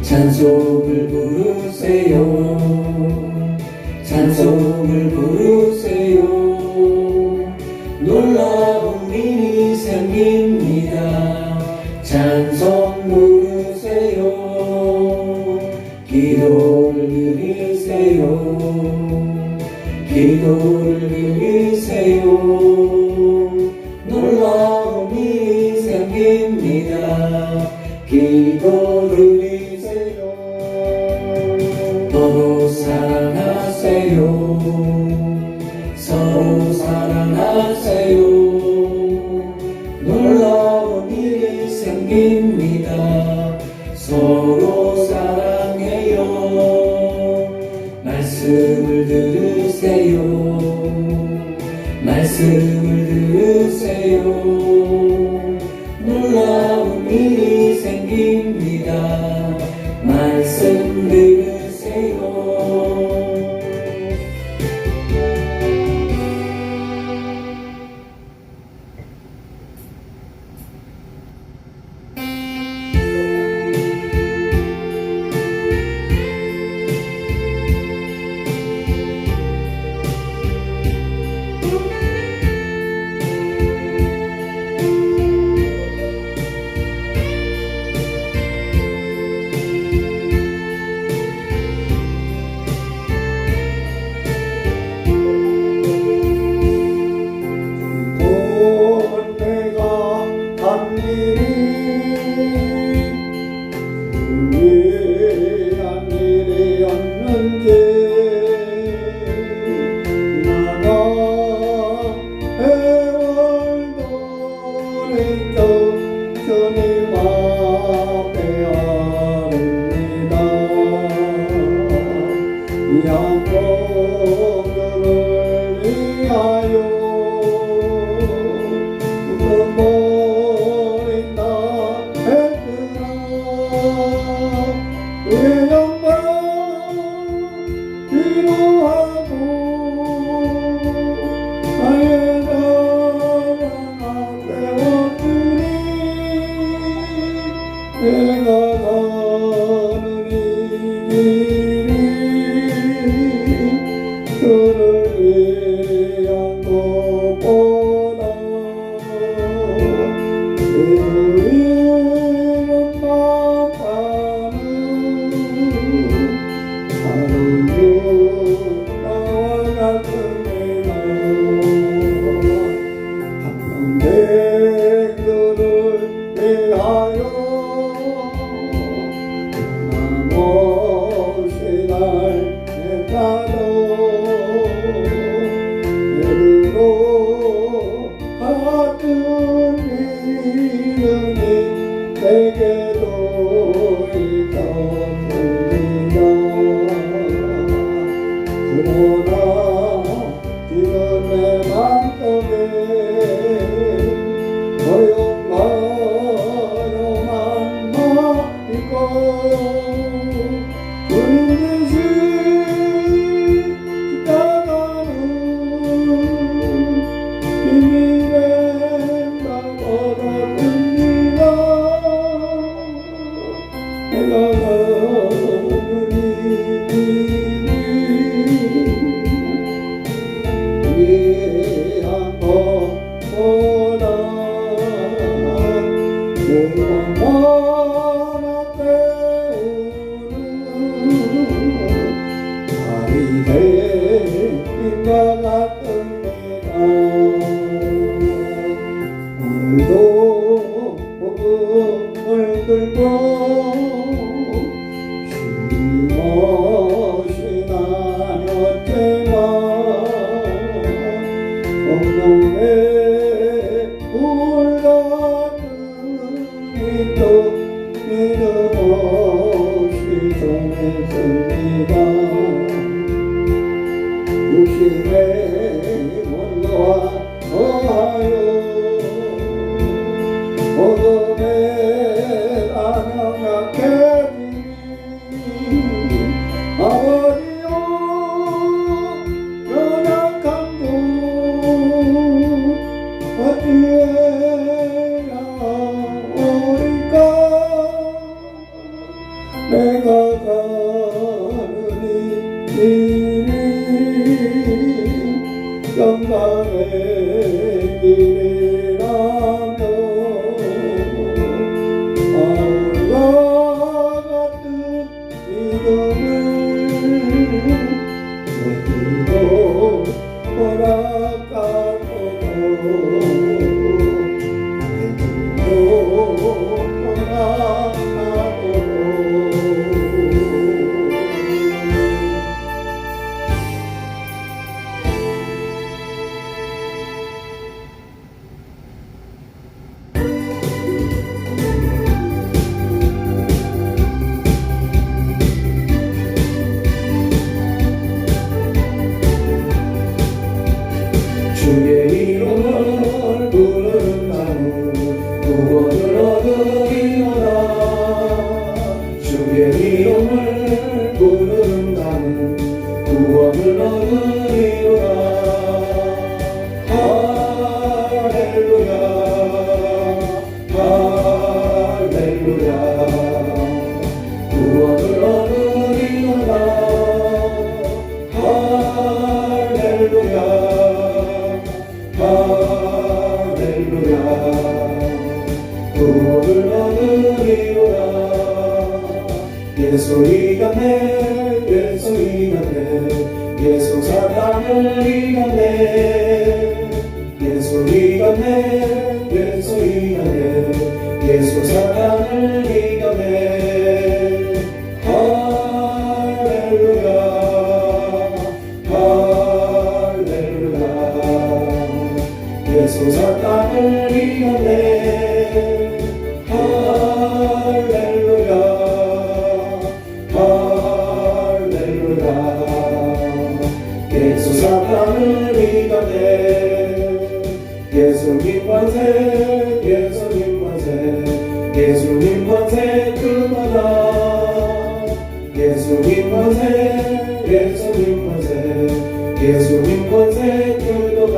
찬송을 부르세요. 찬송을 부르세요. 놀라운 일이 생깁니다. 찬송 부르세요. 기도를 드리세요. 기도를 드리세요. 놀라운 일이 생깁니다. 기도 드리세요. 서로 사랑하세요. 서로 사랑하세요. 놀라운 일이 생깁니다. 서로 사랑해요. 말씀을 들으세요. 말씀을 들으세요. 놀라운 일이 생깁니다. 말씀 들으세요. 영혼을 위하여 눈물이 나했으나 그의 영광 기도하고 나의 자랑아 세웠으니 내가 가는 이 길이 그를 위한 것보다 우리는 만나는 하루 나와 같습니다. 한평생 그를 위하여 남없이 날 따로 내로 같은 믿음이 내게도 있었습니다. 당신의 원로와 거하여 어둠에 나명하게 아버지여 연약한 종 어디에 나오리까 내가 가는 이 길이 영광의 길이라며 바울과 같은 믿음을 내기도 허락하고 내기도 허락하고 주의 이름을 부르는 나는 구원을 얻으리로다. 주의 이름을 부르는 나는 구원을 얻으리로다. 할렐루야 할렐루야 구원을 얻으리로다. 할렐루야 할렐루야 구원을 얻으리로다. 예수 이겼네 예수 이겼네 예수 사단을 이겼네 예수 이겼네 예수 이겼네 예수 사단을 이겼네. 할렐루야 할렐루야 예수 사단을 이겼네. 할렐루야 할렐루야 예수 사단을 이겼네. 예수님 만세 예수님 만세 예수님 만세 그마다 예수님 만세 예수님 만세 예수님 만세 그도다.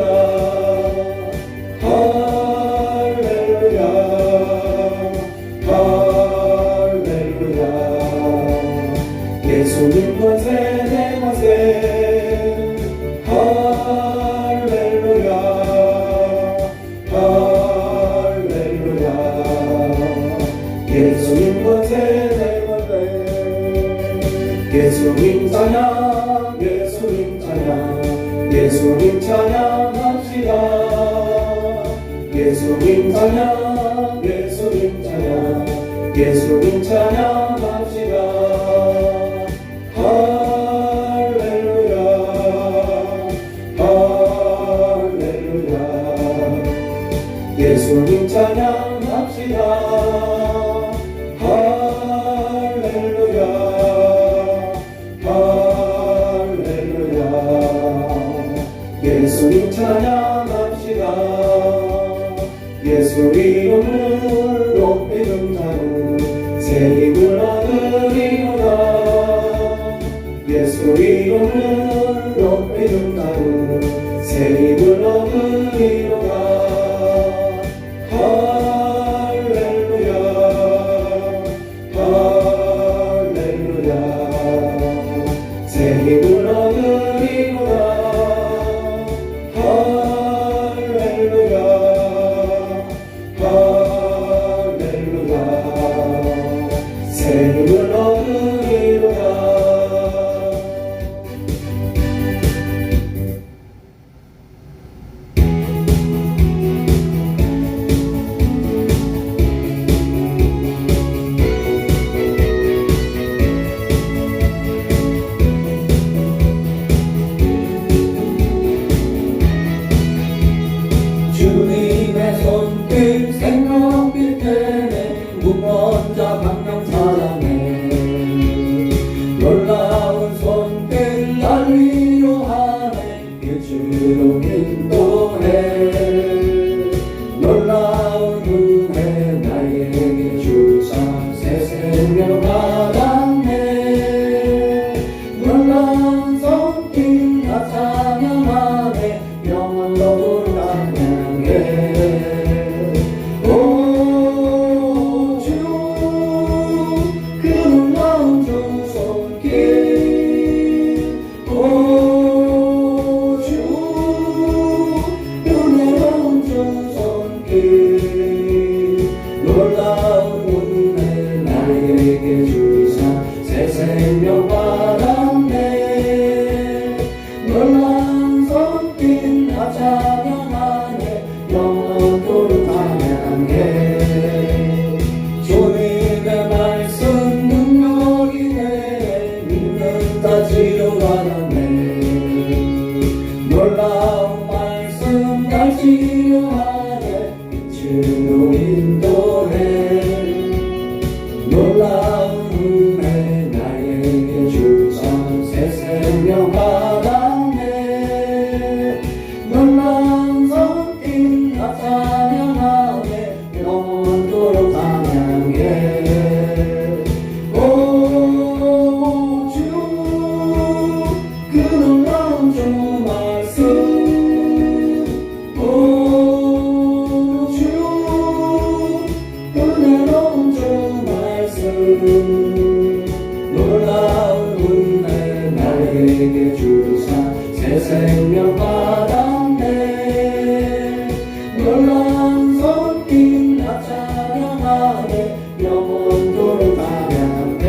할렐루야 할렐루야 예수님 만세 내 만세. 할렐루야 할렐루야 예수님 만세 내 만세. 예수님 찬양 예수님 찬양 예수님 찬양합시다. 예수님 찬양 예수님 찬양 예수님 찬양합시다. 할렐루야 할렐루야 예수님 찬양합시다. 할렐루야 할렐루야 예수님 찬양합시다. 예수 이름을 높이는 자는 새 힘을 얻으리로다. 예수 이름을 높이는 자는 새 힘을 얻으리로다. 할렐루야 할렐루야 새 힘을 얻으리로다. 할렐루야 할렐루야 새 힘을 얻으리로다. 찬양하네 영원토록 찬양해 오 주 그 놀라운 주 손길 오 주 은혜로운 주 손길 놀라운 은혜 나에게 주사 새 생명 받았네 놀라운 손길 나 찬양하네 영원토록 찬양해 주님의 말씀 능력이네 믿는 다 치료받았네 놀라운 말씀 날 치료하네 빛으로 인도해 놀라운 은혜 나에게 주사 새 생명 받았네 놀라운 손길 나 찬양하네 영원토록 찬양해 오 주 그 놀라운 주 말씀 오 주 은혜로운 주 말씀 놀라운 은혜 나에게 주사 새 생명 받았네 놀라운 손길 나 찬양하네 영원토록 찬양해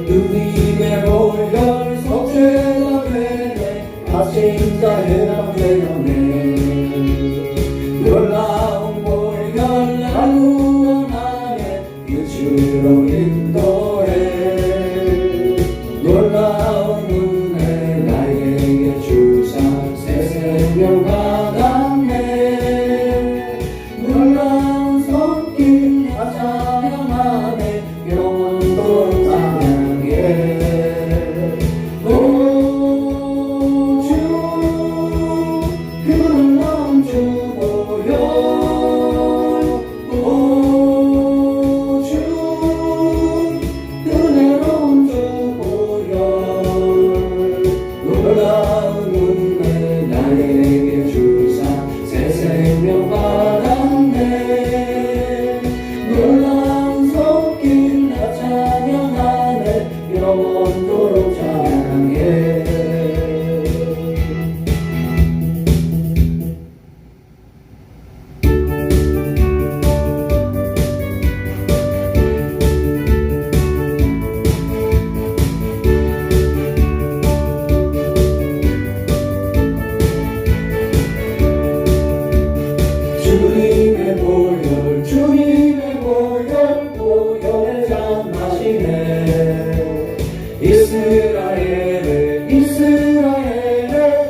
주님의 보혈 속죄가 되네 다시 인자해라 되었네 놀라운 보혈 날 구원하네 빛으로 인도해 놀라운 은혜 나에게 주사 새 생명 받았네 놀라운 손길 나 찬양하네 영원토록 찬양해 오 주 그 놀라운 주 보혈 오 주 은혜로운 주 보혈 놀라운 은혜 나에게 주사 새 생명 받았네 놀라운 손길 나 찬양하네 영원토록 찬양해 주님의 보혈 주님의 보혈 보혈의 잔 마시네 이스라엘의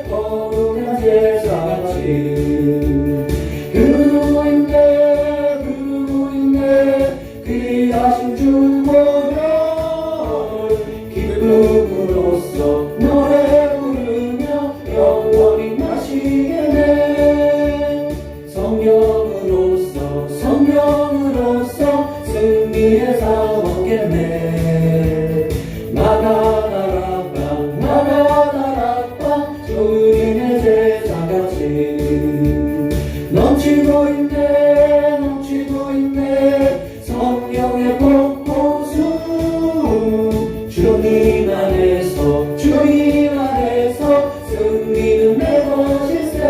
거룩한 제사같이 흐르고 있네 귀하신 주 보혈 기쁨으로써 노래 부르며 영원히 마시겠네 성령으로서 승리의 사 먹겠네 나가다락방 주님의 제사같이 넘치고 있네 성령의 폭포수 주님 안에서 승리는 내 것일세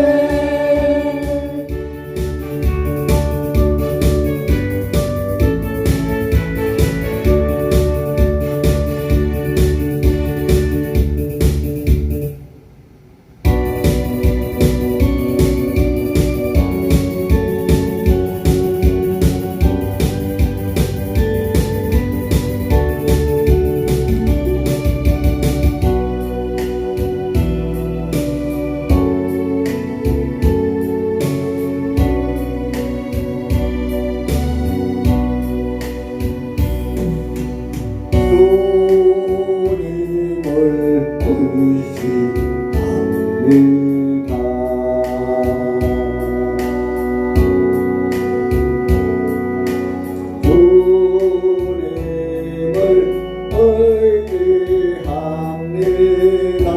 의지합니다.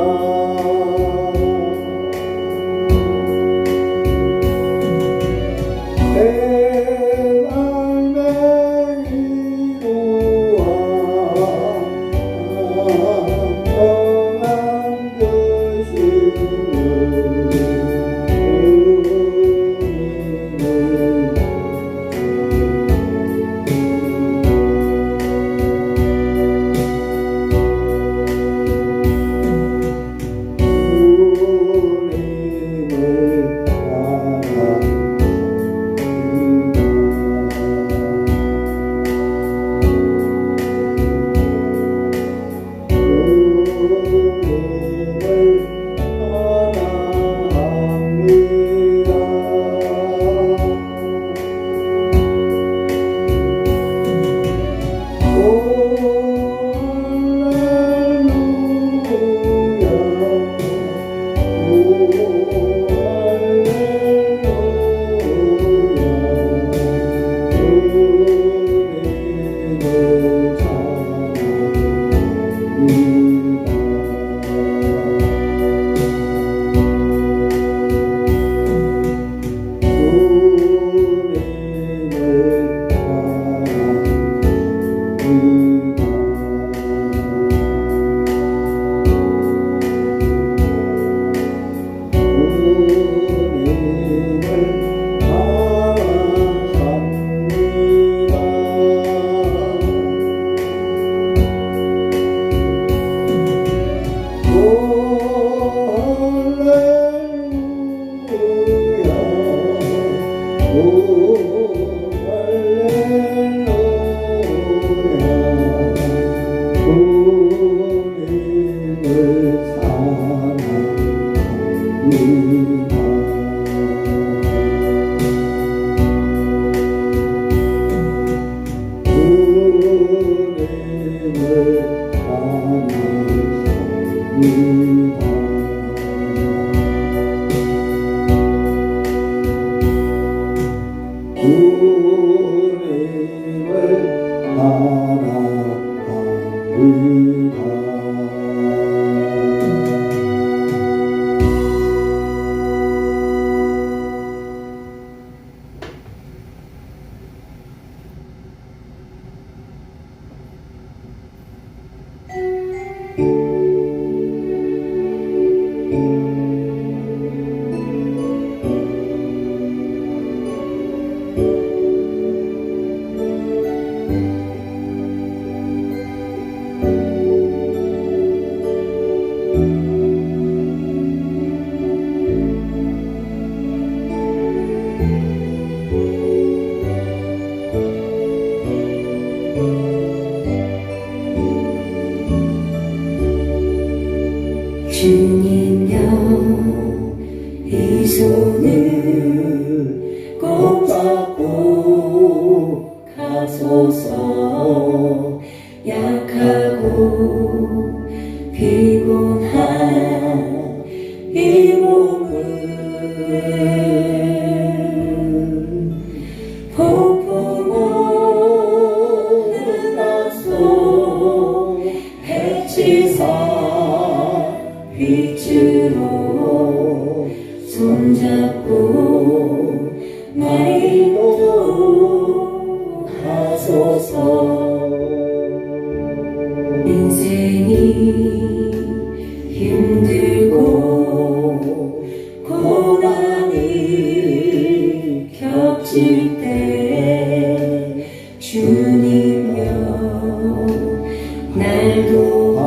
주님여 이 손을 꼭 잡고 가소서. 약하고 피곤한 이 몸을 폭풍 오는 낮소 해치사 빛으로 손잡고 날 인도하소서. 인생이 힘들고 고난이 겹칠 때 주님여 날 도와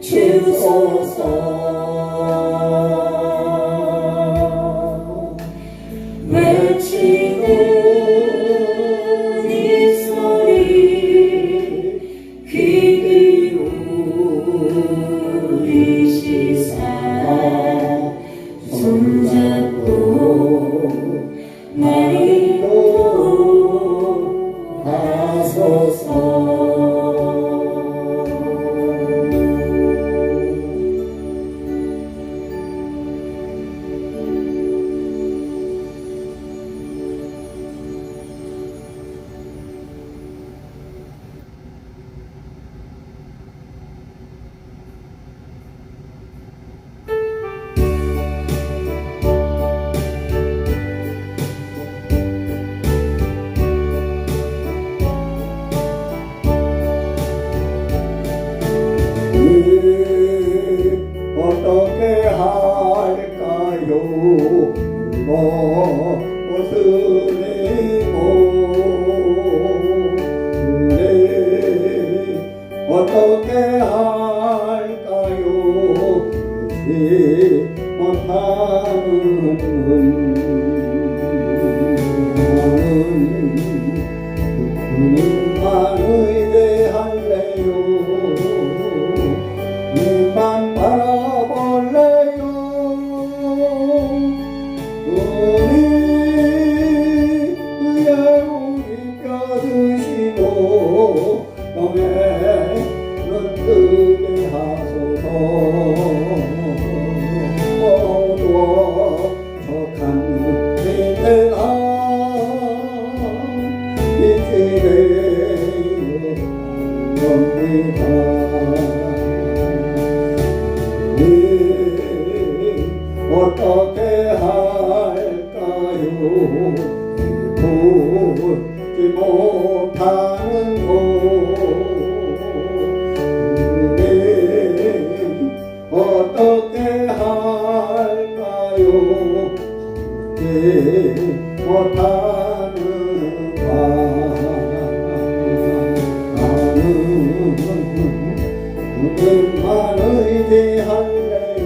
주소서. 외치는 이 소리 귀 기울이시사 손잡고 날 인도하소서. 어떻게 할까요? 옷을 입고 어떻게 할까요? 그렇지 못하는 주님만 의뢰할래요. 주님만 바라볼래요. 우리 의아움이 펴드시고 몸에 눈뜨게 하소서. 모두 족한 믿는 빛이래요 겁니다. 어떻게 할까요? 보지 못하는 곳 어떻게 할까요? 보지 못하는 바 주님만 의지할래요.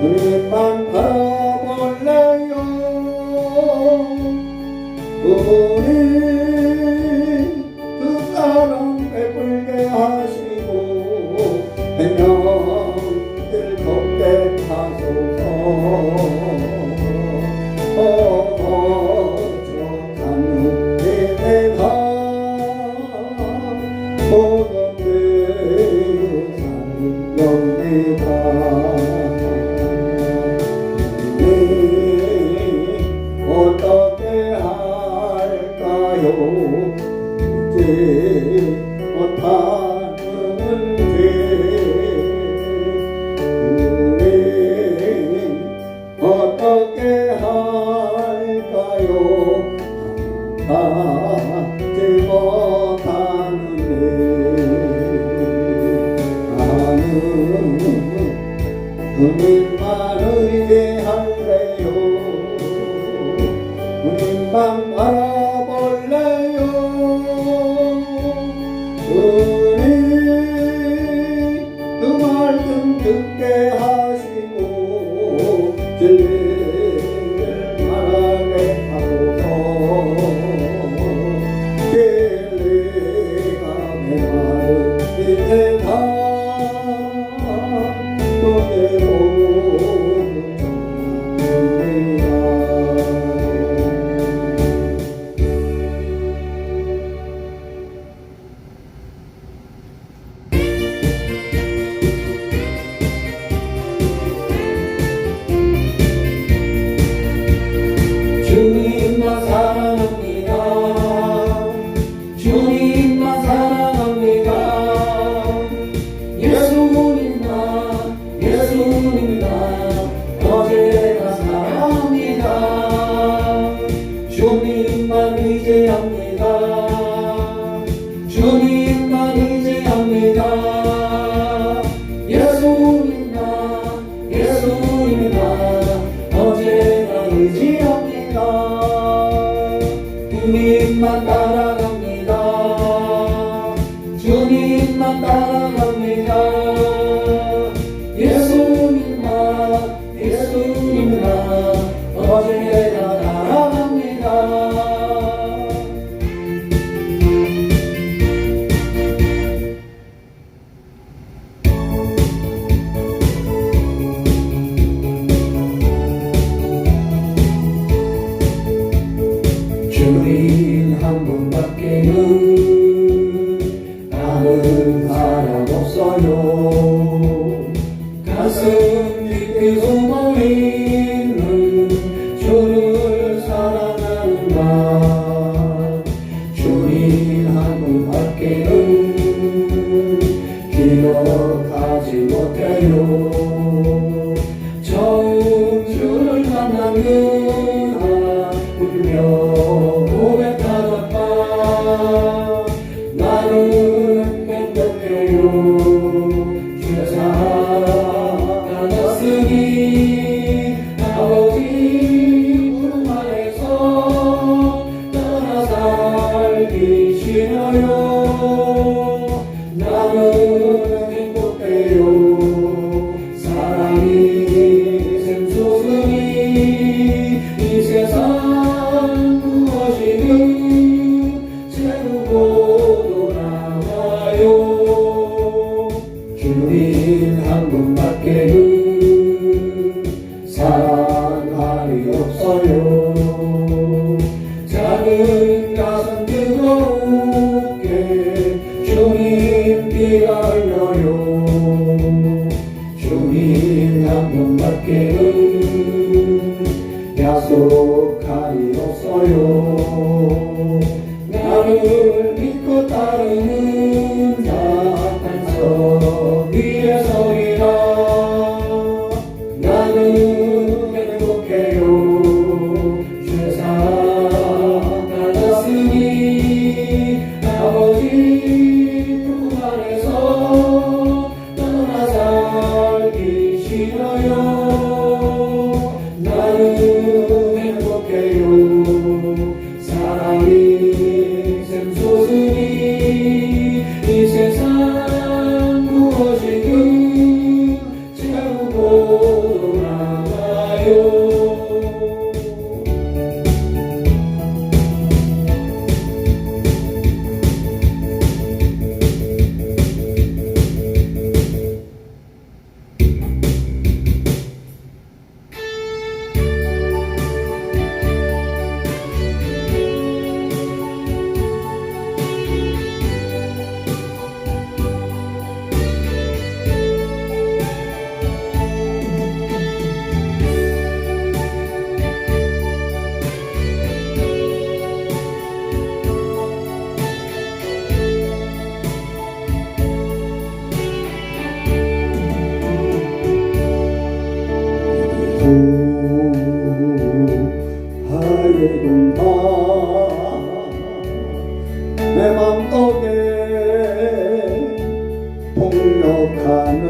주님만 바라볼래요. 우리 그 사랑 베풀게 하시고 행여 길 주님만 의지할래요 주님만 바라볼래요 주님 그 말씀 듣게 하시고 진리를 말하게 하소서 진리가 메마른 이세상 속에 모든 정답입니다 주님만 사랑합니다 주님만 사랑합니다 예수님만 예수님만 어제나 사랑합니다 주님만 의지합니다 주님만 의지합니다 예수님만 예수님만 어제나 의지합니다 주님만 따라갑니다 주님만 따라갑니다 예수님만 예수님만 어제나 따라갑니다 주님 한 분밖에는 다른 사람 없어요 가슴 깊이 숨어있는 주를 사랑하는 마 주님 한 분밖에는 기억하지 못해요 처음 주를 만난 그날 울며 고백하던 밤 나는 행복해요 주사 가졌으니 아버지 품 안에서 떠나 살기 싫어요 나는 행복해요 사랑이 샘솟으니 이 세상 무엇이든 채우고 돌아와요 주님 한 분밖에는 사랑할이 없어요 작은 가슴 뜨거우게 주님 비가 흘려요 주님 한 분밖에는 약속할이 없어요 나를 믿고 따르는 자 단서 위에 서리라 나는 행복해요 죄사 가졌으니 아버지 품 안에서 떠나 살기 싫어요 나는 행복해요 사랑이 샘솟으니 이 세상 무엇이든 채우고 돌아가요 하얘구나 내 맘속에 폭력하늘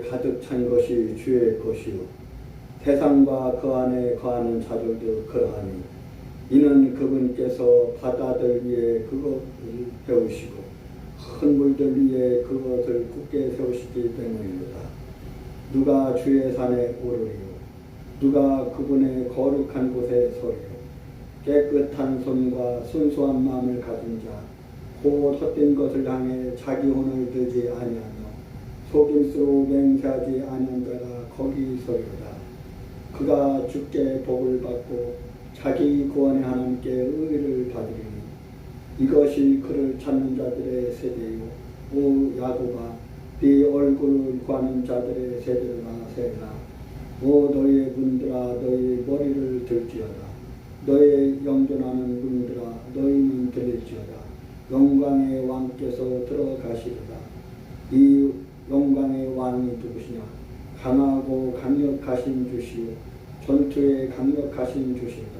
가득 찬 것이 주의 것이요 세상과 그 안에 거하는 자들도 그러하니 이는 그분께서 바다들 위에 그것을 세우시고 큰 물들 위에 그것을 굳게 세우시기 때문입니다. 누가 주의 산에 오르리요 누가 그분의 거룩한 곳에 서리요 깨끗한 손과 순수한 마음을 가진 자 곧 헛된 것을 향해 자기 혼을 들지 아니하며 속임수로 맹세하지 아니한 자가 거기 서리로다. 그가 주께 복을 받고 자기 구원의 하나님께 의를 받으리니 이것이 그를 찾는 자들의 세대요 오 야곱아 네 얼굴을 구하는 자들의 세대라 세라. 오 너희의 문들아 너희 머리를 들지어다. 너희의 영존하는 문들아 너희는 들릴지어다. 영광의 왕께서 들어가시리라. 이 영광의 왕이 누구시냐? 강하고 강력하신 주시오 전투에 강력하신 주시다.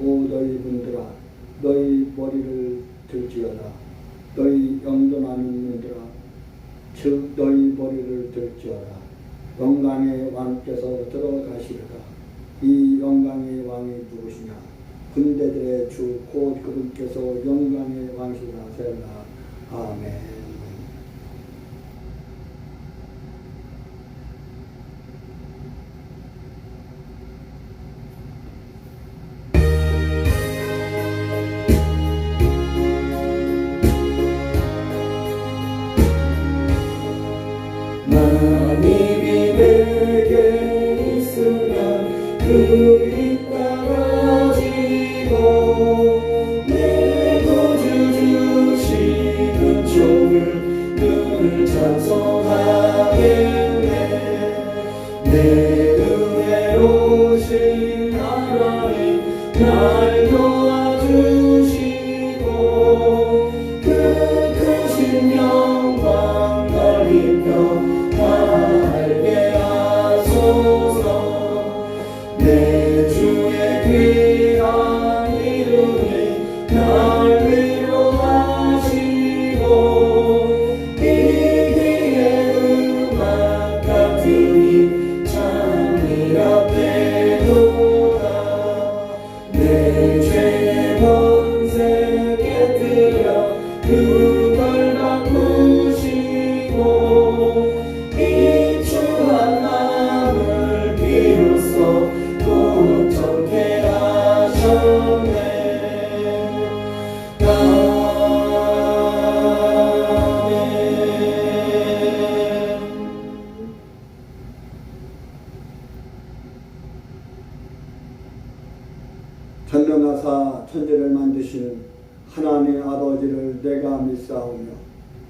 오 너희 분들아 너희 머리를 들지어다. 너희 영존하는 분들아 즉 너희 머리를 들지어다. 영광의 왕께서 들어가시리라. 이 영광의 왕이 누구시냐? 군대들의 주 곧 그분께서 영광의 왕이시라 셀라. 아멘. 하나님이 내게 있으면 그리 따라지고 내 구주 주시는 종을 늘 찬송하겠네. 내 은혜로우신 하나님 날 도와주시고 그 크신 영광 널 입혀 알게 하소서. 내 주의 귀한 이름이 날 위로하시고 이 귀의 음악 같으니 참이랍되도다. 내 죄의 번세 깨뜨려 그걸 바꾸시고 이 추한 마음을 비로소 고통케 하셨네. 아멘. 전능하사 천지를 만드신 하나님 아버지를 내가 믿사오며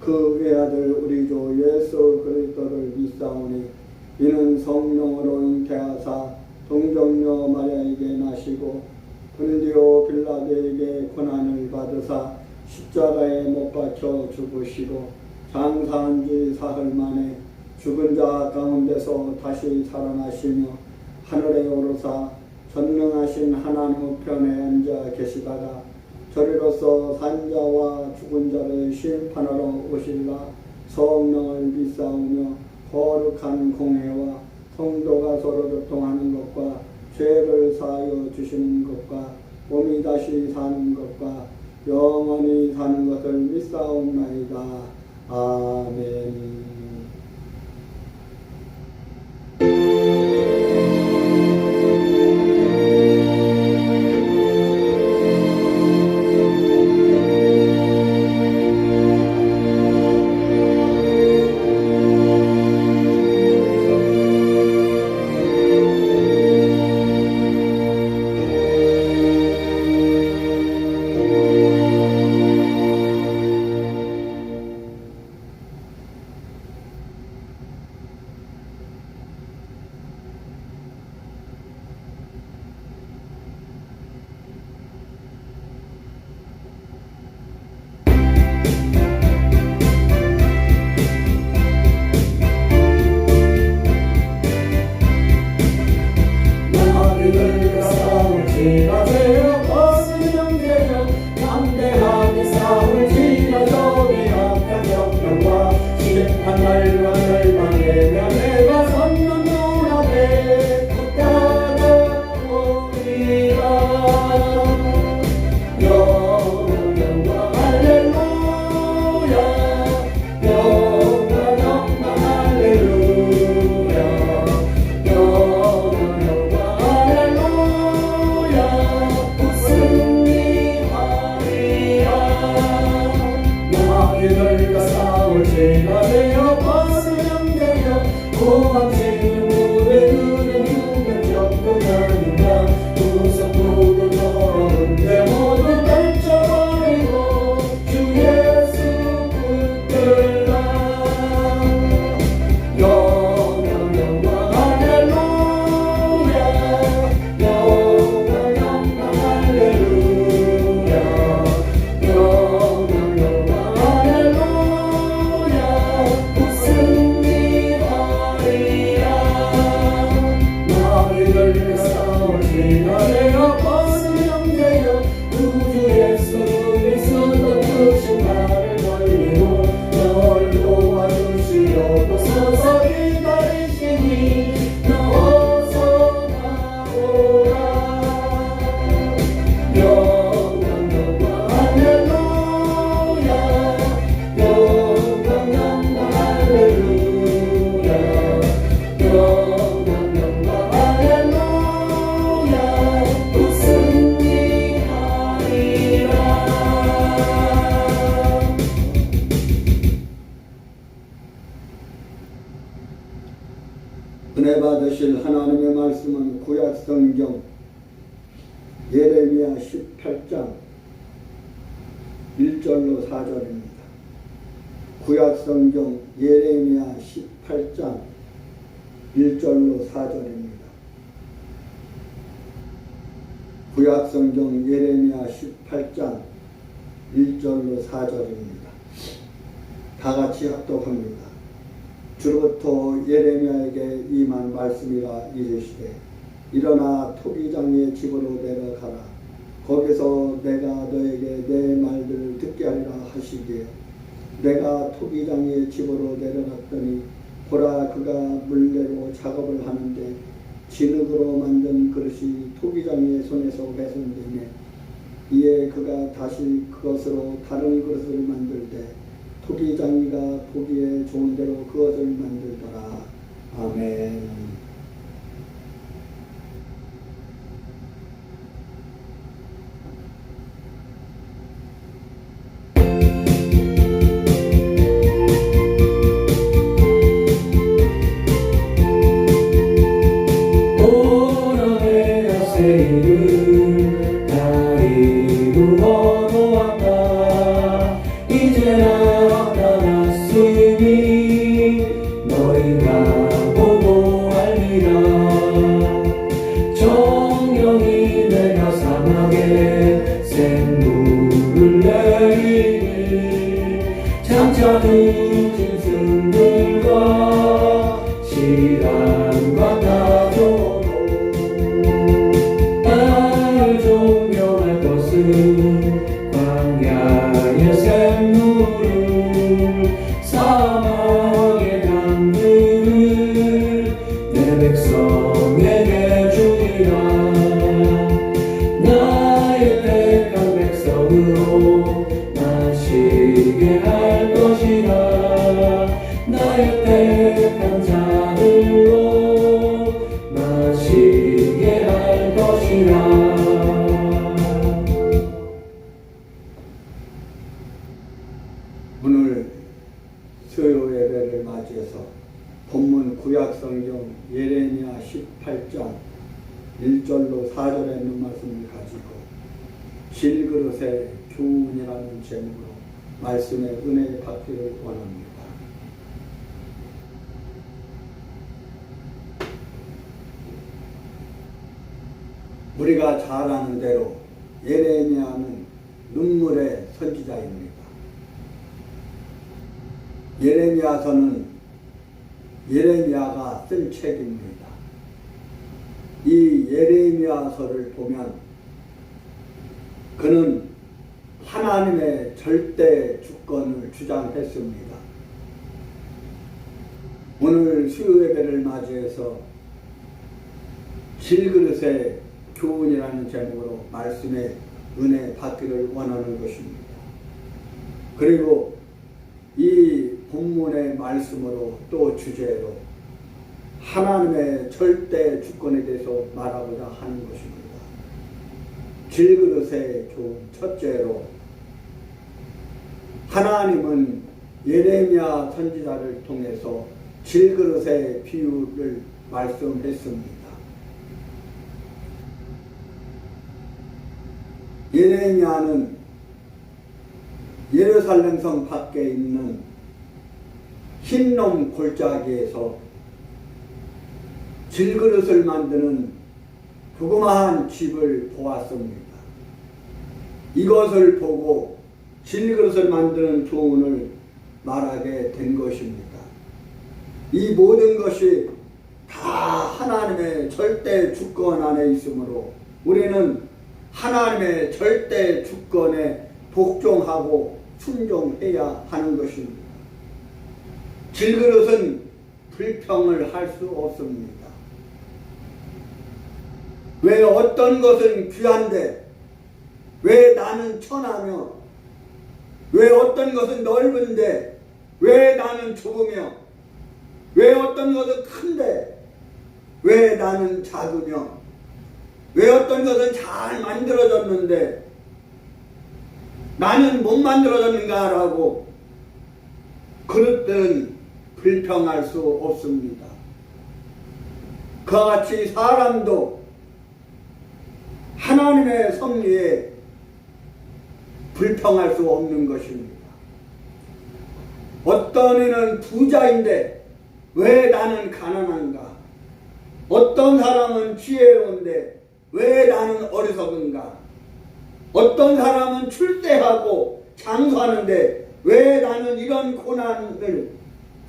그 외아들 우리 주 예수 그리스도를 믿사오니 이는 성령으로 잉태하사 동정녀 마리아에게 나시고 본디오 빌라도에게 고난을 받으사 십자가에 못 박혀 죽으시고 장사한 지 사흘 만에 죽은 자 가운데서 다시 살아나시며 하늘에 오르사 전능하신 하나님 우편에 앉아 계시다가 저리로서 산자와 죽은 자를 심판하러 오실라. 성령을 믿사오며 거룩한 공회와 성도가 서로 교통하는 것과 죄를 사하여 주시는 것과 몸이 다시 사는 것과 영원히 사는 것을 믿사옵나이다. 아멘. 나는가 무섭고도 더러운데 모두 떨쳐버리고 주 예수 붙들라 영광 영광 할렐루야 영광 영광 할렐루야 영광 영광 할렐루야 승리하리라 너희를 싸우지 내가 벗은 형제여 구주 예수 그리스도 크신 나를 돌리고 널 도와주시려고 서서 기다리시니 너 어서 나오라 영광 영광 할렐루야 영광 영광 할렐루야 영광 영광 할렐루야 승리하리라 은혜 받으실 하나님의 말씀은 구약 성경 예레미야 18장 1절로 4절입니다. 구약 성경 예레미야 18장 1절로 4절입니다. 구약 성경 예레미야 18장 1절로 4절입니다. 다 같이 합독합니다. 주로부터 예레미야에게 임한 말씀이라 이르시되 일어나 토기장의 집으로 내려가라. 거기서 내가 너에게 내 말들을 듣게 하리라 하시기에 내가 토기장의 집으로 내려갔더니 보라 그가 물레로 작업을 하는데 진흙으로 만든 그릇이 토기장의 손에서 훼손되매 이에 그가 다시 그것으로 다른 그릇을 만들되 토기장이가 보기에 좋은 대로 그것을 만들더라. 아멘. 오늘의 야생을 다 이루어 놓았다 이제 나타났으니 너희가 보고 알리라 정령이 내가 사막에 샘물을 내리니 장차 늦은 승들과 시간과 다져도 나를 존경할 것은 광야의 샘물을 사막의 강들을 내 백성에게 주리라 나의 택한 백성으로 마시게 할 것이라 나의 택한 자들로 마시게 할 것이라 오늘 수요 예배를 맞이해서 본문 구약성경 예레미야 18장 1절로 4절에 있는 말씀을 가지고 질그릇의 교훈이라는 제목으로 말씀의 은혜 받기를 원합니다. 우리가 잘 아는 대로 예레미야는 눈물의 선지자입니다. 예레미야서는 예레미야가 쓴 책입니다. 이 예레미야서를 보면 그는 하나님의 절대 주권을 주장했습니다. 오늘 수요 예배를 맞이해서 질그릇의 교훈이라는 제목으로 말씀의 은혜 받기를 원하는 것입니다. 그리고 이 본문의 말씀으로 또 주제로 하나님의 절대 주권에 대해서 말하고자 하는 것입니다. 질그릇의 교훈 첫째로 하나님은 예레미야 선지자를 통해서 질그릇의 비유를 말씀했습니다. 예레미야는 예루살렘 성 밖에 있는 흰놈 골짜기에서 질그릇을 만드는 조그마한 집을 보았습니다. 이것을 보고 질그릇을 만드는 교훈을 말하게 된 것입니다. 이 모든 것이 다 하나님의 절대 주권 안에 있으므로 우리는 하나님의 절대 주권에 복종하고 순종해야 하는 것입니다. 질그릇은 불평을 할 수 없습니다. 왜 어떤 것은 귀한데 왜 나는 천하며 왜 어떤 것은 넓은데 왜 나는 좁으며 왜 어떤 것은 큰데 왜 나는 작으며 왜 어떤 것은 잘 만들어졌는데 나는 못 만들어졌는가 라고 그릇들은 불평할 수 없습니다. 그와 같이 사람도 하나님의 섭리에 불평할 수 없는 것입니다. 어떤 이는 부자인데 왜 나는 가난한가? 어떤 사람은 지혜로운데 왜 나는 어리석은가? 어떤 사람은 출세하고 장수하는데 왜 나는 이런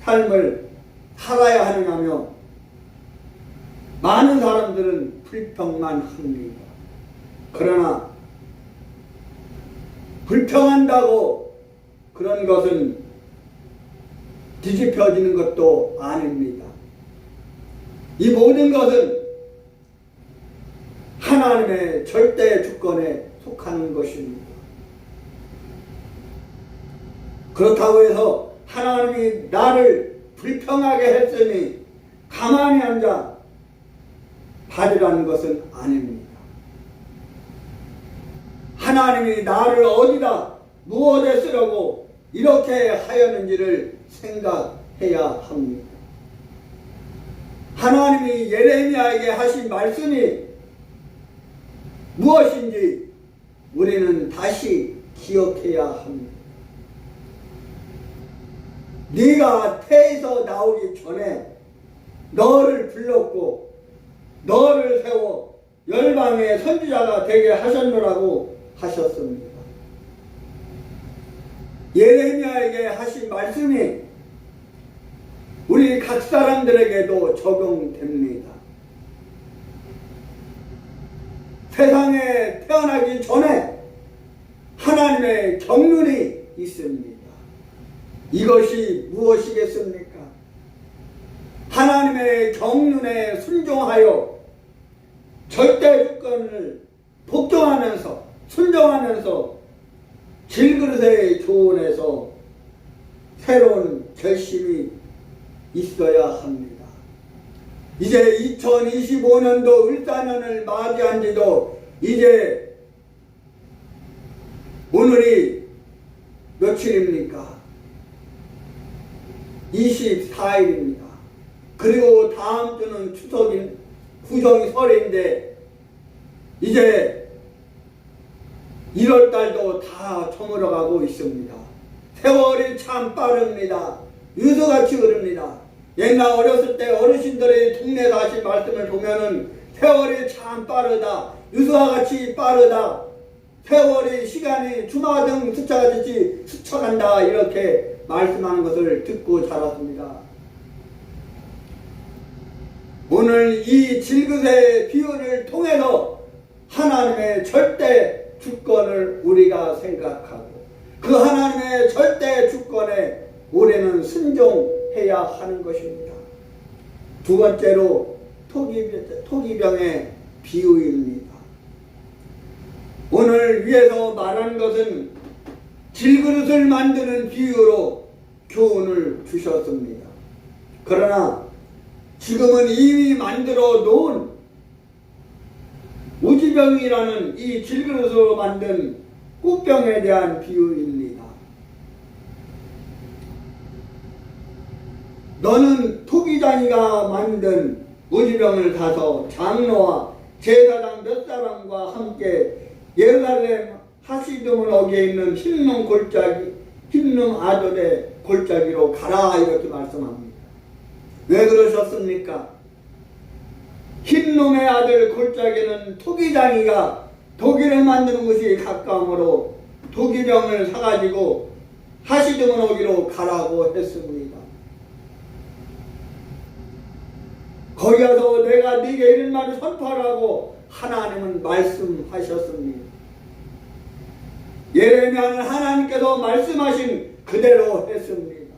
삶을 살아야 하느냐며 많은 사람들은 불평만 합니다. 그러나 불평한다고 그런 것은 뒤집혀지는 것도 아닙니다. 이 모든 것은 하나님의 절대 주권에 속하는 것입니다. 그렇다고 해서 하나님이 나를 불평하게 했으니 가만히 앉아 받으라는 것은 아닙니다. 하나님이 나를 어디다 무엇에 쓰려고 이렇게 하였는지를 생각해야 합니다. 하나님이 예레미야에게 하신 말씀이 무엇인지 우리는 다시 기억해야 합니다. 네가 태에서 나오기 전에 너를 불렀고 너를 세워 열방의 선지자가 되게 하셨노라고 하셨습니다. 예레미야에게 하신 말씀이 우리 각 사람들에게도 적용됩니다. 세상에 태어나기 전에 하나님의 경륜이 있습니다. 이것이 무엇이겠습니까? 하나님의 경륜에 순종하여 절대 주권을 복종하면서 순종하면서 질그릇의 교훈에서 새로운 결심이 있어야 합니다. 이제 2025년도 을사년을 맞이한 지도 이제 오늘이 며칠입니까? 24일입니다. 그리고 다음 주는 구정이 설인데 이제 1월달도 다 저물어가고 있습니다. 세월이 참 빠릅니다. 유수같이 흐릅니다. 옛날 어렸을 때 어르신들의 동네에서 하신 말씀을 보면은 세월이 참 빠르다. 유수와 같이 빠르다. 세월이 시간이 주마등 스쳐가듯이 스쳐간다. 이렇게 말씀하는 것을 듣고 자랐습니다. 오늘 이 질그릇의 비유를 통해서 하나님의 절대 주권을 우리가 생각하고 그 하나님의 절대 주권에 우리는 순종해야 하는 것입니다. 두 번째로 토기병의 비유입니다. 오늘 위에서 말한 것은 질그릇을 만드는 비유로 교훈을 주셨습니다. 그러나 지금은 이미 만들어 놓은 우지병이라는 이 질그릇으로 만든 꽃병에 대한 비유입니다. 너는 토기장이가 만든 우지병을 사서 장로와 제사장 몇 사람과 함께 예루살렘 하시드문 어기에 있는 흰놈 골짜기, 흰놈 아들의 골짜기로 가라 이렇게 말씀합니다. 왜 그러셨습니까? 흰놈의 아들 골짜기는 토기장이가 독일을 만드는 곳이 가까우므로 토기병을 사가지고 하시드문 어기로 가라고 했습니다. 거기 가서 내가 네게 이런 말을 선포하라고 하나님은 말씀하셨습니다. 예레미야는 하나님께서 말씀하신 그대로 했습니다.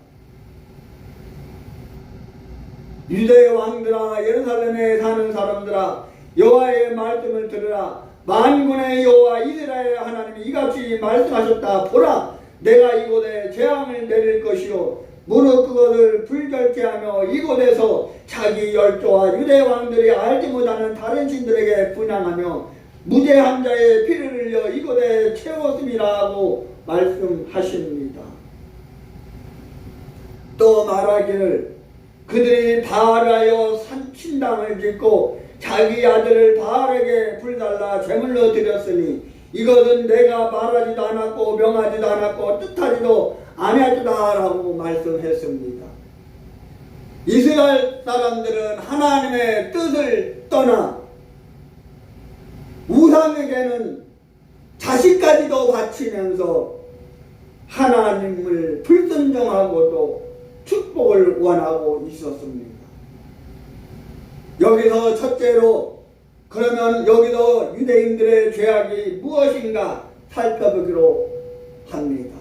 유대 왕들아, 예루살렘에 사는 사람들아, 여호와의 말씀을 들으라. 만군의 여호와 이스라엘 하나님이 이같이 말씀하셨다. 보라, 내가 이곳에 재앙을 내릴 것이요 무릇 그것을 불결케하며 이곳에서 자기 열조와 유대 왕들이 알지 못하는 다른 신들에게 분양하며 무죄한 자의 피를 흘려 이곳에 채웠음이라고 말씀하십니다. 또 말하기를 그들이 바알하여 신당을 짓고 자기 아들을 바알에게 불달라 제물로 드렸으니 이것은 내가 말하지도 않았고 명하지도 않았고 뜻하지도 아니하리라고 말씀했습니다. 이스라엘 사람들은 하나님의 뜻을 떠나 우상에게는 자식까지도 바치면서 하나님을 불순종하고도 축복을 원하고 있었습니다. 여기서 첫째로 그러면 여기서 유대인들의 죄악이 무엇인가 살펴보기로 합니다.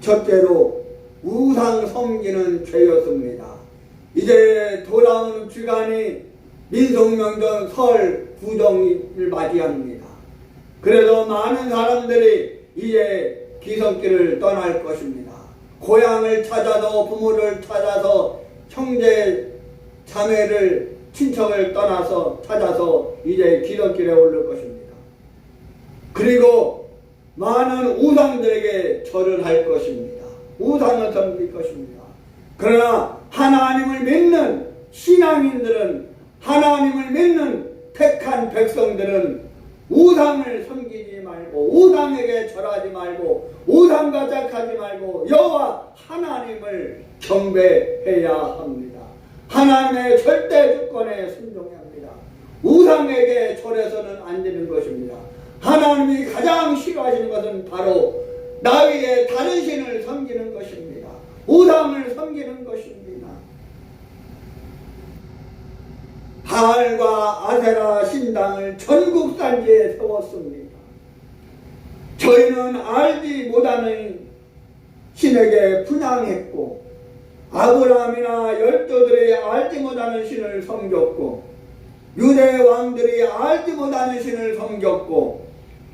첫째로 우상 섬기는 죄였습니다. 이제 돌아오는 주간이 민속명절 설 구정을 맞이합니다. 그래서 많은 사람들이 이제 기성길을 떠날 것입니다. 고향을 찾아서 부모를 찾아서 형제 자매를 친척을 떠나서 찾아서 이제 기성길에 오를 것입니다. 그리고 많은 우상들에게 절을 할 것입니다. 우상을 섬길 것입니다. 그러나 하나님을 믿는 신앙인들은, 하나님을 믿는 택한 백성들은 우상을 섬기지 말고 우상에게 절하지 말고 우상과 짝하지 말고 여호와 하나님을 경배해야 합니다. 하나님의 절대 주권에 순종해야 합니다. 우상에게 절해서는 안 되는 것입니다. 하나님이 가장 싫어하시는 것은 바로 나 위에 다른 신을 섬기는 것입니다. 우상을 섬기는 것입니다. 바알과 아세라 신당을 전국 산지에 세웠습니다. 저희는 알지 못하는 신에게 분양했고 아브라함이나 열조들이 알지 못하는 신을 섬겼고 유대 왕들이 알지 못하는 신을 섬겼고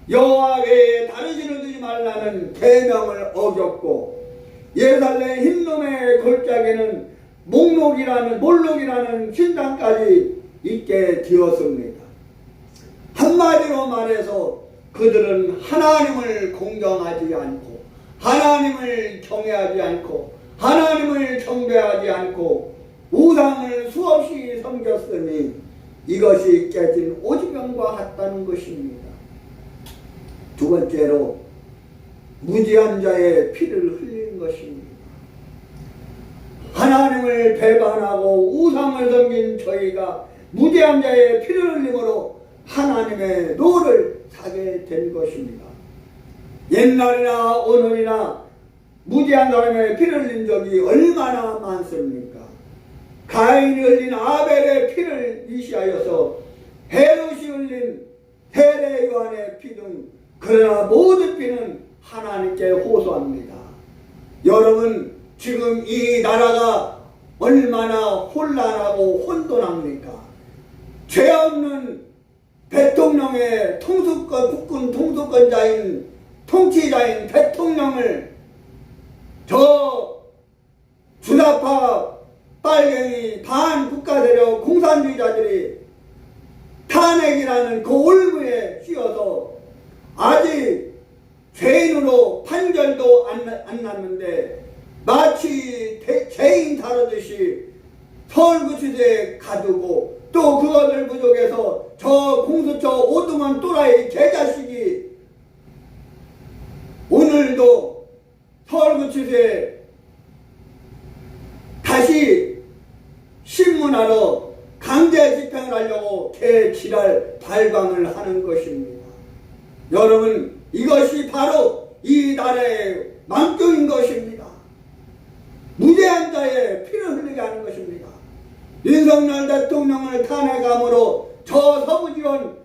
여호와 외에 다른 신을 두지 말라는 계명을 어겼고 예루살렘 흰놈의 골짜기는 몰록이라는 신당까지 있게 되었습니다. 한마디로 말해서 그들은 하나님을 공경하지 않고 하나님을 경외하지 않고 하나님을 경배하지 않고 우상을 수없이 섬겼으니 이것이 깨진 오지병과 같다는 것입니다. 두 번째로 무지한 자의 피를 흘린 것입니다. 하나님을 배반하고 우상을 섬긴 저희가 무지한 자의 피를 흘림으로 하나님의 노를 사게 된 것입니다. 옛날이나 오늘이나 무지한 사람의 피를 흘린 적이 얼마나 많습니까? 가인이 흘린 아벨의 피를 위시하여서 헤롯이 흘린 헤레 요한의 피 등 그러나 모든 피는 하나님께 호소합니다. 여러분 지금 이 나라가 얼마나 혼란하고 혼돈합니까? 죄 없는 대통령의 국군 통수권자인 통치자인 대통령을 저 주사파 빨갱이 반국가세력 공산주의자들이 탄핵이라는 그 올무에 씌워서 아직 죄인으로 판결도 안 났는데 마치 죄인 다루듯이 서울구치소에 가두고 또 그것을 부족해서 저 공수처 오두만 또라이 개자식이 강제 집행을 하려고 개지랄 발광을 하는 것입니다. 여러분, 이것이 바로 이 나라의 망조인 것입니다. 무죄한 자의 피를 흘리게 하는 것입니다. 윤석열 대통령을 탄핵함으로 저 서부지원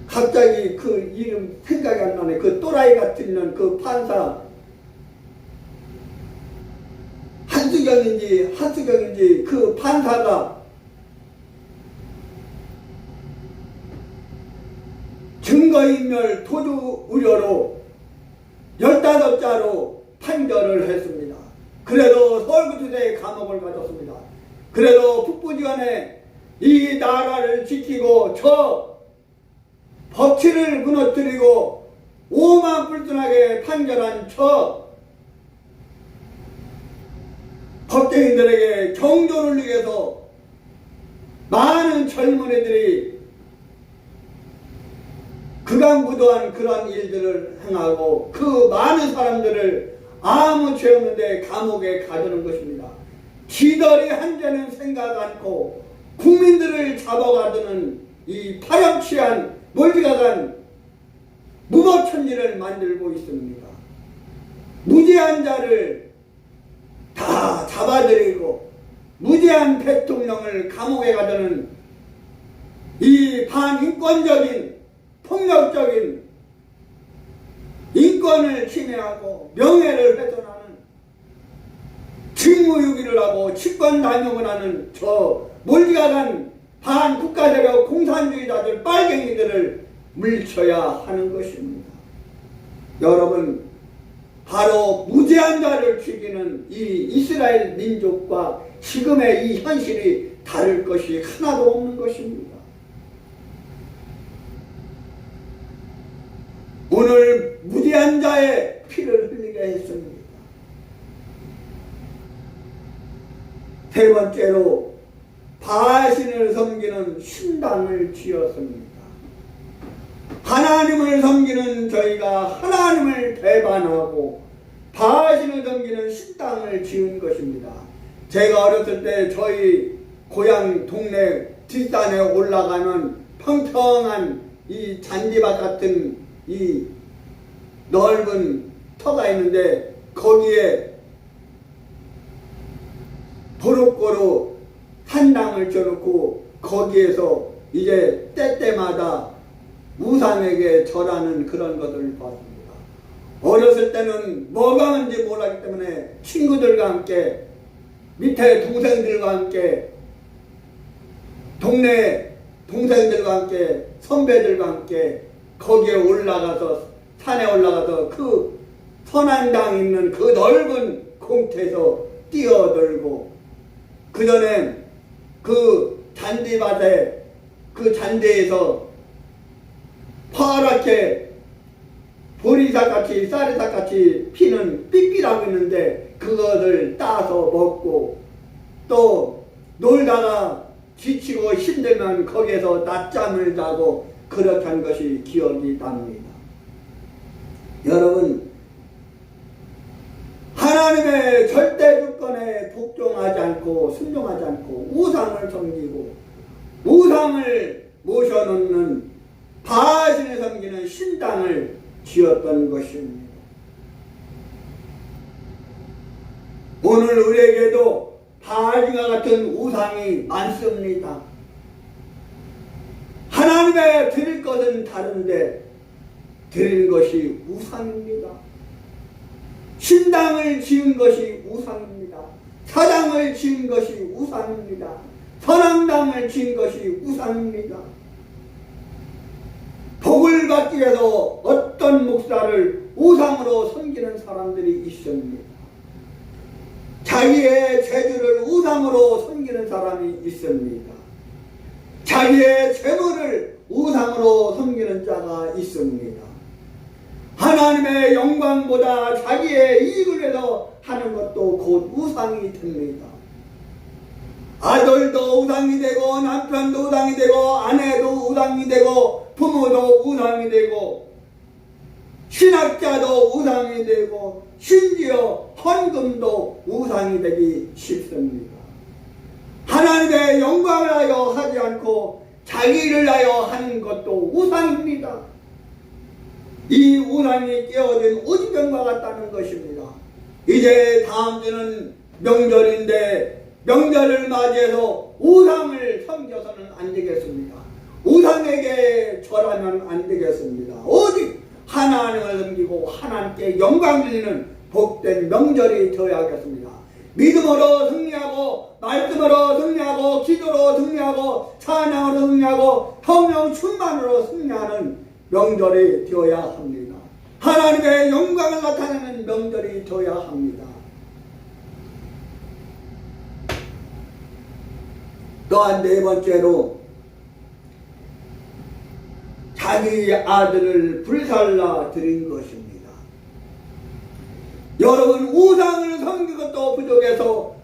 갑자기 그 이름 생각이 안 나네. 그 또라이 같은 그 판사 한수경인지 그 판사가 증거인멸 토주 우려로 15자로 판결을 했습니다. 그래도 서울구치소에 감옥을 가졌습니다. 그래도 북부지원에 이 나라를 지키고 저 법치를 무너뜨리고 오만불순하게 판결한 저 법대인들에게 경조를 위해서 많은 젊은이들이 극악무도한 그런 일들을 행하고 그 많은 사람들을 아무 죄 없는데 감옥에 가두는 것입니다. 지들이 한자는 생각 않고 국민들을 잡아가두는 이 파렴치한 멀지가간 무법천지를 만들고 있습니다. 무죄한 자를 다 잡아들이고 무죄한 대통령을 감옥에 가두는 이 반인권적인 폭력적인 인권을 침해하고 명예를 훼손하는 직무유기를 하고 직권남용을 하는 저 멀지가간 반국가세력 공산주의자들 빨갱이들을 물리쳐야 하는 것입니다. 여러분, 바로 무죄한 자를 죽이는 이 이스라엘 민족과 지금의 이 현실이 다를 것이 하나도 없는 것입니다. 오늘 무죄한 자의 피를 흘리게 했습니다. 세 번째로 바알신을 섬기는 신당을 지었습니다. 하나님을 섬기는 저희가 하나님을 배반하고 바알신을 섬기는 신당을 지은 것입니다. 제가 어렸을 때 저희 고향 동네 뒷산에 올라가는 평평한 이 잔디밭 같은 이 넓은 터가 있는데 거기에 도로고루 산당을 쳐놓고 거기에서 이제 때때마다 우상에게 절하는 그런 것을 봤습니다. 어렸을 때는 뭐가 뭔지 몰랐기 때문에 친구들과 함께 밑에 동생들과 함께 동네 동생들과 함께 선배들과 함께 거기에 올라가서 산에 올라가서 그 선한당 있는 그 넓은 공터에서 뛰어들고 그 전에 그 잔디밭에 그 잔디에서 파랗게 보리삭같이 쌀이삭같이 피는 삐삐라고 있는데 그것을 따서 먹고 또 놀다가 지치고 힘들면 거기에서 낮잠을 자고 그렇게 한 것이 기억이 납니다. 여러분, 하나님의 절대 주권에 복종하지 않고 순종하지 않고 우상을 섬기고 우상을 모셔놓는 바알신을 섬기는 신당을 지었던 것입니다. 오늘 우리에게도 바알신과 같은 우상이 많습니다. 하나님의 드릴 것은 다른데 드리는 것이 우상입니다. 신당을 지은 것이 우상입니다. 사당을 지은 것이 우상입니다. 선앙당을 지은 것이 우상입니다. 복을 받기 위해서 어떤 목사를 우상으로 섬기는 사람들이 있습니다. 자기의 재주를 우상으로 섬기는 사람이 있습니다. 자기의 재물을 우상으로 섬기는 자가 있습니다. 하나님의 영광보다 자기의 이익을 위해서 하는 것도 곧 우상이 됩니다. 아들도 우상이 되고 남편도 우상이 되고 아내도 우상이 되고 부모도 우상이 되고 신학자도 우상이 되고 심지어 헌금도 우상이 되기 쉽습니다. 하나님의 영광을 하여 하지 않고 자기를 하여 하는 것도 우상입니다. 이 우상이 깨어진 오지병과 같다는 것입니다. 이제 다음 주는 명절인데 명절을 맞이해서 우상을 섬겨서는 안 되겠습니다. 우상에게 절하면 안 되겠습니다. 오직 하나님을 섬기고 하나님께 영광 드리는 복된 명절이 되어야겠습니다. 믿음으로 승리하고 말씀으로 승리하고 기도로 승리하고 찬양으로 승리하고 성령 충만으로 승리하는 명절이 되어야 합니다. 하나님의 영광을 나타내는 명절이 되어야 합니다. 또한 네 번째로 자기 아들을 불살라 드린 것입니다. 여러분, 우상을 섬긴 것도 부족해서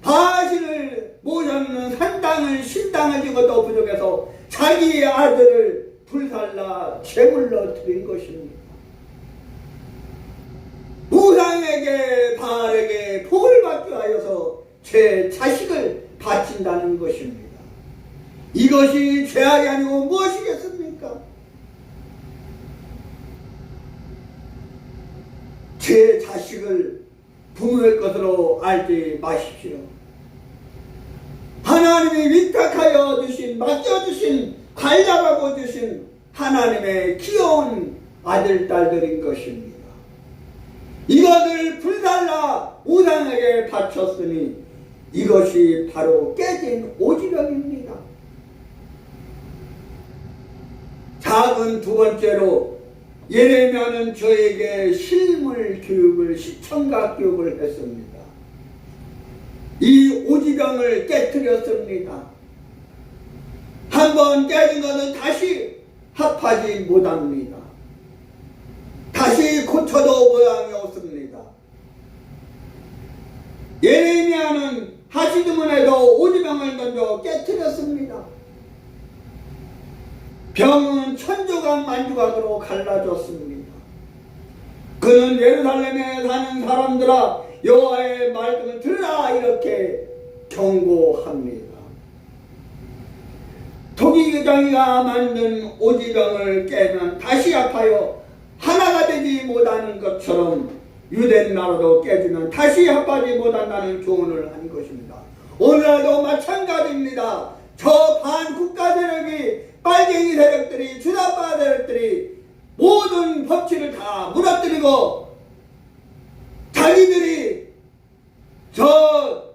바신을 모셨는 산당을 신당을 진 것도 부족해서 자기 아들을 불살라 제물로 드린 것입니다. 우상에게 바알에게 복을 받기 하여서 제 자식을 바친다는 것입니다. 이것이 죄악이 아니고 무엇이겠습니까? 제 자식을 부모의 것으로 알지 마십시오. 하나님이 위탁하여 주신, 맡겨주신, 관리하고 주신 하나님의 귀여운 아들, 딸들인 것입니다. 이것을 불살라 우상에게 바쳤으니 이것이 바로 깨진 오지병입니다. 작은 두 번째로 예레미야는 저에게 실물 교육을, 시청각 교육을 했습니다. 이 오지병을 깨뜨렸습니다. 한번 깨진 것은 다시 합하지 못합니다. 다시 고쳐도 모양이 없습니다. 예레미야는 하시드문에도 오지병을 던져 깨뜨렸습니다. 병은 천조각 만조각으로 갈라졌습니다. 그는 예루살렘에 사는 사람들아 여호와의 말씀을 들으라 이렇게 경고합니다. 토기장이가 만든 오지병을 깨면 다시 아파요 하나가 되지 못하는 것처럼 유대 나라도 깨지면 다시 합하지 못한다는 교훈을 한 것입니다. 오늘도 마찬가지입니다. 저 반국가 세력이, 빨갱이 세력들이, 주사파 세력들이 모든 법치를 다 무너뜨리고 자기들이 저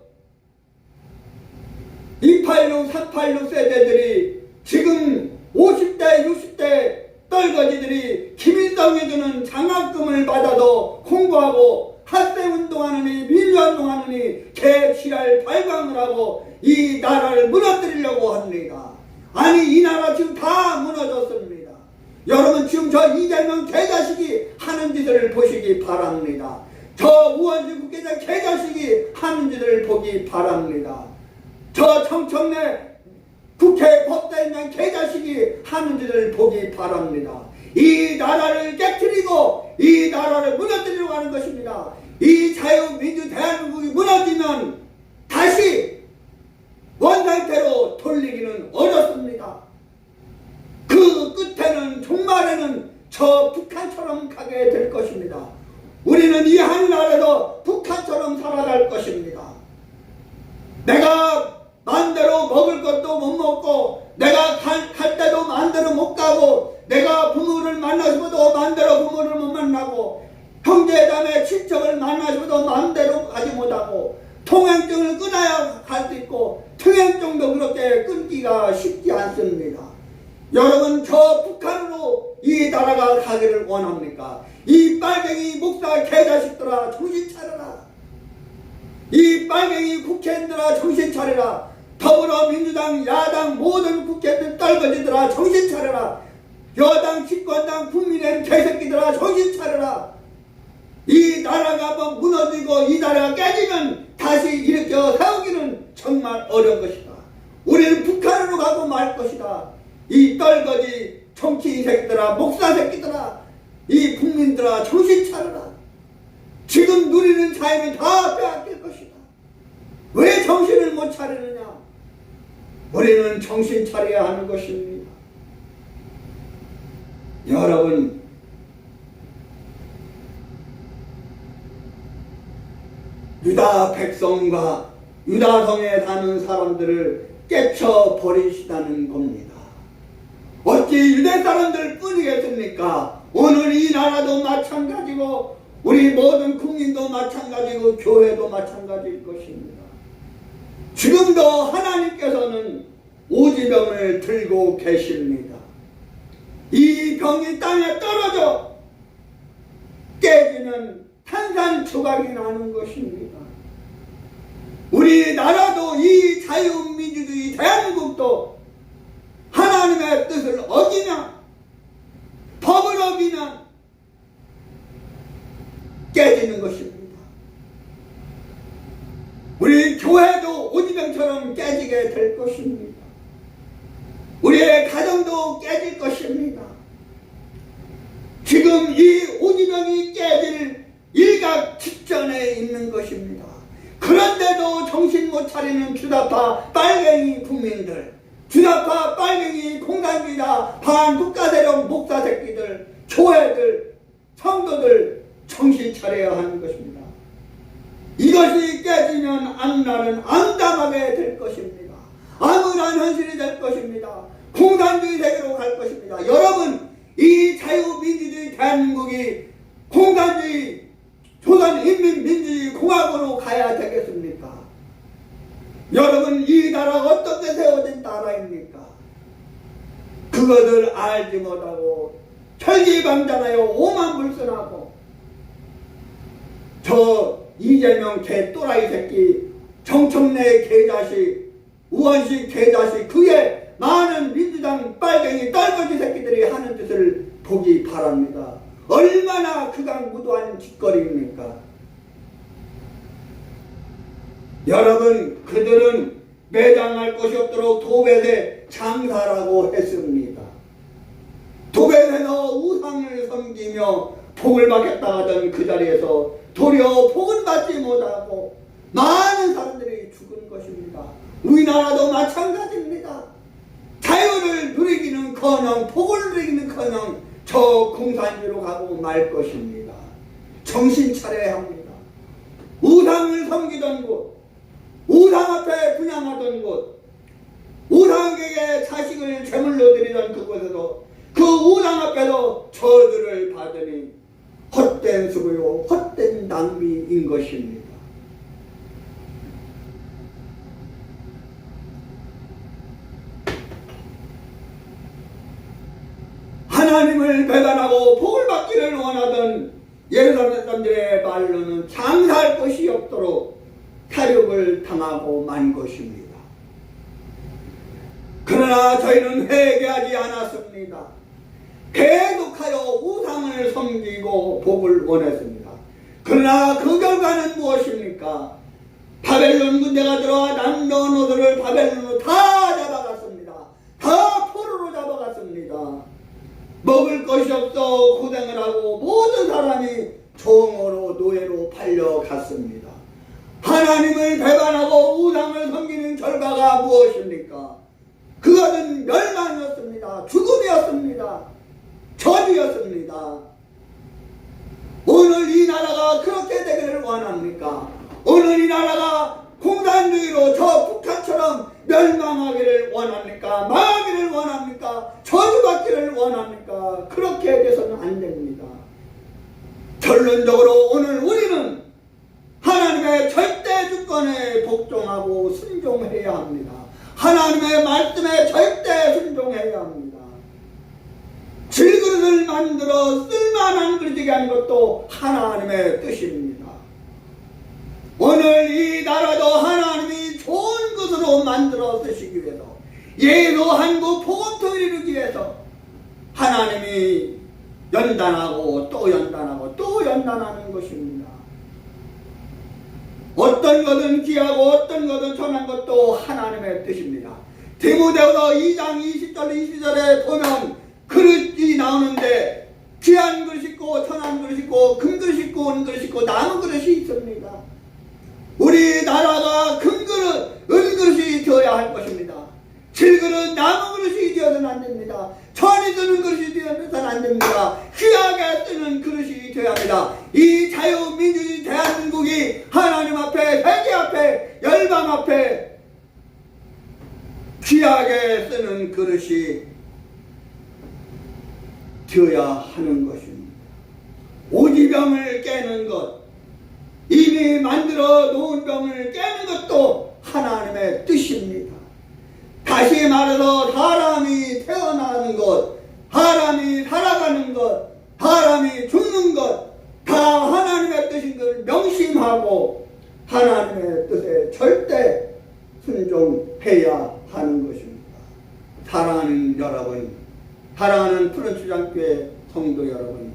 286, 386 세대들이 지금 50대, 60대 떨거지들이 김일성이 주는 장학금을 받아도 공부하고 학생운동하느니 민주운동하느니 개치랄 발광을 하고 이 나라를 무너뜨리려고 합니다. 아니, 이 나라 지금 다 무너졌습니다. 여러분, 지금 저 이재명 개자식이 하는 짓을 보시기 바랍니다. 저 우원식 국회의장 개자식이 하는 짓을 보기 바랍니다. 저 청청래 국회 법사위원장 개자식이 하는 짓을 보기 바랍니다. 이 나라를 깨뜨리고 이 나라를 무너뜨리려고 하는 것입니다. 이 자유민주 대한민국이 무너지면 다시 원상태로 돌리기는 어렵습니다. 그 끝에는 종말에는 저 북한처럼 가게 될 것입니다. 우리는 이 한나라에서 북한처럼 살아갈 것입니다. 내가 마음대로 먹을 것도 못 먹고, 내가 갈 때도 마음대로 못 가고, 내가 부모를 만나서도 마음대로 부모를 못 만나고, 형제자매 친척을 만나서도 마음대로 가지 못하고, 통행증을 끊어야 갈 수 있고 통행증도 그렇게 끊기가 쉽지 않습니다. 여러분, 저 북한으로 이 나라가 가기를 원합니까? 이 빨갱이 목사 개자식들아 정신 차려라. 이 빨갱이 국회의원들아 정신 차려라. 더불어민주당 야당 모든 국회의원들 떨거지들아 정신 차려라. 여당 집권당 국민의힘 개새끼들아 정신 차려라. 이 나라가 한번 무너지고 이 나라가 깨지면 다시 일으켜 세우기는 정말 어려운 것이다. 우리는 북한으로 가고 말 것이다. 이 떨거지 정치인 새끼들아, 목사 새끼들아, 이 국민들아 정신 차려라. 지금 누리는 자유는 다 빼앗길 것이다. 왜 정신을 못 차리느냐? 우리는 정신 차려야 하는 것입니다. 여러분, 유다 백성과 유다성에 사는 사람들을 깨쳐버리시다는 겁니다. 어찌 유대 사람들 뿐이겠습니까? 오늘 이 나라도 마찬가지고 우리 모든 국민도 마찬가지고 교회도 마찬가지일 것입니다. 지금도 하나님께서는 오지병을 들고 계십니다. 이 병이 땅에 떨어져 깨지면 산산조각이 나는 것입니다. 우리나라도 이 자유민주주의 대한민국도 하나님의 뜻을 어기면 법을 어기면 깨지는 것입니다. 우리 교회도 오지병처럼 깨지게 될 것입니다. 우리의 가정도 깨질 것입니다. 지금 이 오지병이 깨질 일각 직전에 있는 것입니다. 그런데도 정신 못 차리는 주다파 빨갱이 국민들, 주다파 빨갱이 공산주의자 반국가세력 목사 새끼들, 교회들, 성도들 정신 차려야 하는 것입니다. 이것이 깨지면 악나는 암담하게 될 것입니다. 암울한 현실이 될 것입니다. 공산주의 세계로 갈 것입니다. 여러분, 이 자유민주주의 대한민국이 공산주의 조선인민민주주의 공화국으로 가야 되겠습니까? 여러분, 이 나라가 어떻게 세워진 나라입니까? 그것을 알지 못하고 철기방장하여 오만불선하고 저 이재명 개 또라이 새끼, 정청래 개자식, 우원식 개자식, 그의 많은 민주당 빨갱이 떨거지 새끼들이 하는 짓을 보기 바랍니다. 얼마나 극악무도한 짓거리입니까? 여러분, 그들은 매장할 것이 없도록 도벳의 장사라고 했습니다. 도벳에서 우상을 섬기며 복을 받겠다 하던 그 자리에서 도리어 복은 받지 못하고 많은 사람들이 죽은 것입니다. 우리나라도 마찬가지입니다. 자유를 누리기는커녕 복을 누리기는커녕 저 공산주의로 가고 말 것입니다. 정신 차려야 합니다. 우상을 섬기던 곳, 우상 앞에 분양하던 곳, 우상에게 자식을 제물로 드리던 그곳에서 그 우상 앞에서 저주를 받으니 헛된 수고요, 헛된 낭비인 것입니다. 하나님을 배반하고 복을 받기를 원하던 예루살렘 사람들의 말로는 장사할 것이 없도록 탈육을 당하고 만 것입니다. 그러나 저희는 회개하지 않았습니다. 계속하여 우상을 섬기고 복을 원했습니다. 그러나 그 결과는 무엇입니까? 바벨론 군대가 들어와 남녀노소를 바벨론으로 다 잡아갔습니다. 다 포로로 잡아갔습니다. 먹을 것이 없어 고생을 하고 모든 사람이 종으로 노예로 팔려갔습니다. 하나님을 배반하고 우상을 섬기는 결과가 무엇입니까? 그것은 멸망이었습니다. 죽음이었습니다. 저주였습니다. 오늘 이 나라가 그렇게 되기를 원합니까? 오늘 이 나라가 공산주의로 저 북한처럼 멸망하기를 원합니까? 망하기를 원합니까? 저주받기를 원합니까? 그렇게 돼서는 안 됩니다. 결론적으로 오늘 우리는 하나님의 절대 주권에 복종하고 순종해야 합니다. 하나님의 말씀에 절대 순종해야 합니다. 질그릇을 만들어 쓸만한 그릇이게 하는 것도 하나님의 뜻입니다. 오늘 이 나라도 하나님이 좋은 것으로 만들어 쓰시기 위해서, 예수 한국 복음통일을 이루기 위해서 하나님이 연단하고 또 연단하고 또 연단하는 것입니다. 어떤 것은 귀하고 어떤 것은 천한 것도 하나님의 뜻입니다. 디모데후서 2장 20절 22절에 보면 그릇이 나오는데 귀한 그릇이 있고 천한 그릇이 있고 금그릇이 있고 은그릇이 있고 나무 그릇이 있습니다. 우리나라가 금그릇, 은그릇이 되어야 할 것입니다. 질그릇 나무 그릇이 되어서는 안 됩니다. 천이 드는 그릇이 되어서는 안 됩니다. 귀하게 쓰는 그릇이 되어야 합니다. 이 자유민주주의 대한민국이 하나님 앞에, 세계 앞에, 열방 앞에 귀하게 쓰는 그릇이 되어야 하는 것입니다. 오지병을 깨는 것, 이미 만들어 놓은 병을 깨는 것도 하나님의 뜻입니다. 다시 말해서 사람이 태어나는 것, 사람이 살아가는 것, 사람이 죽는 것, 다 하나님의 뜻인 것을 명심하고 하나님의 뜻에 절대 순종해야 하는 것입니다. 사랑하는 여러분, 사랑하는 푸른추장교회 성도 여러분,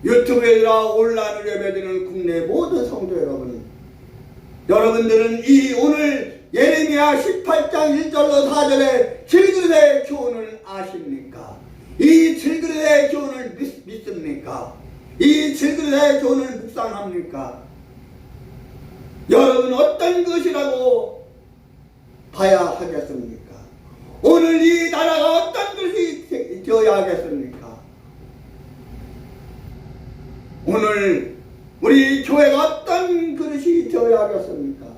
유튜브에 온라인으로 예배드리는 국내 모든 성도 여러분, 여러분들은 이 오늘 예레미야 18장 1절로 4절의 질그릇의 교훈을 아십니까? 이 질그릇의 교훈을 믿습니까? 이 질그릇의 교훈을 묵상합니까? 여러분 어떤 것이라고 봐야 하겠습니까? 오늘 이 나라가 어떤 것이 되어야 하겠습니까? 오늘 우리 교회가 어떤 그릇이 되어야 하겠습니까?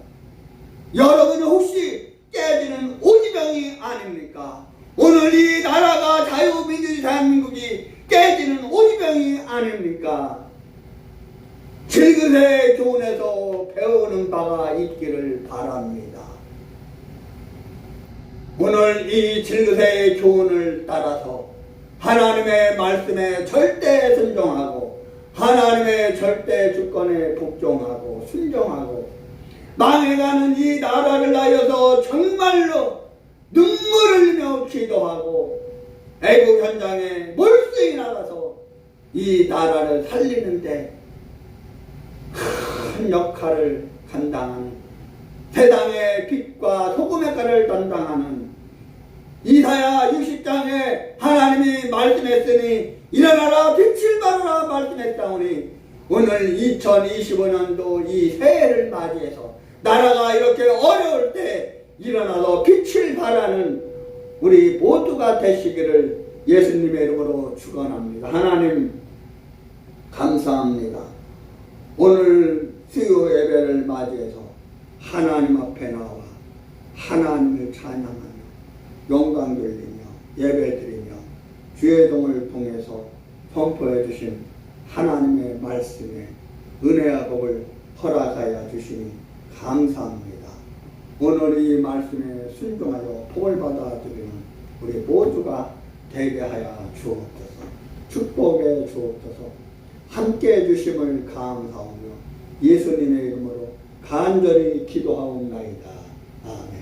여러분은 혹시 깨지는 오지병이 아닙니까? 오늘 이 나라가 자유민주주의 대한민국이 깨지는 오지병이 아닙니까? 질그릇의 교훈에서 배우는 바가 있기를 바랍니다. 오늘 이 질그릇의 교훈을 따라서 하나님의 말씀에 절대 순종하고 하나님의 절대 주권에 복종하고 순종하고 망해가는 이 나라를 위하여서 정말로 눈물을 흘리며 기도하고 애국 현장에 몰수히 나가서 이 나라를 살리는데 큰 역할을 감당하는, 세상의 빛과 소금의 칼을 담당하는 이사야 60장에 하나님이 말씀했으니 일어나라 빛을 발하라 말씀했사오니 오늘 2025년도 이 새해를 맞이해서 나라가 이렇게 어려울 때 일어나서 빛을 발하는 우리 모두가 되시기를 예수님의 이름으로 축원합니다. 하나님 감사합니다. 오늘 수요 예배를 맞이해서 하나님 앞에 나와 하나님을 찬양하며 영광 돌리며 예배드리며 주의 동을 통해서 선포해 주신 하나님의 말씀에 은혜와 복을 허락하여 주시니 감사합니다. 오늘 이 말씀에 순종하여 복을 받아들이는 우리 모두가 되게 하여 주옵소서. 축복해 주옵소서. 함께 해주심을 감사하며 예수님의 이름으로 간절히 기도하옵나이다. 아멘.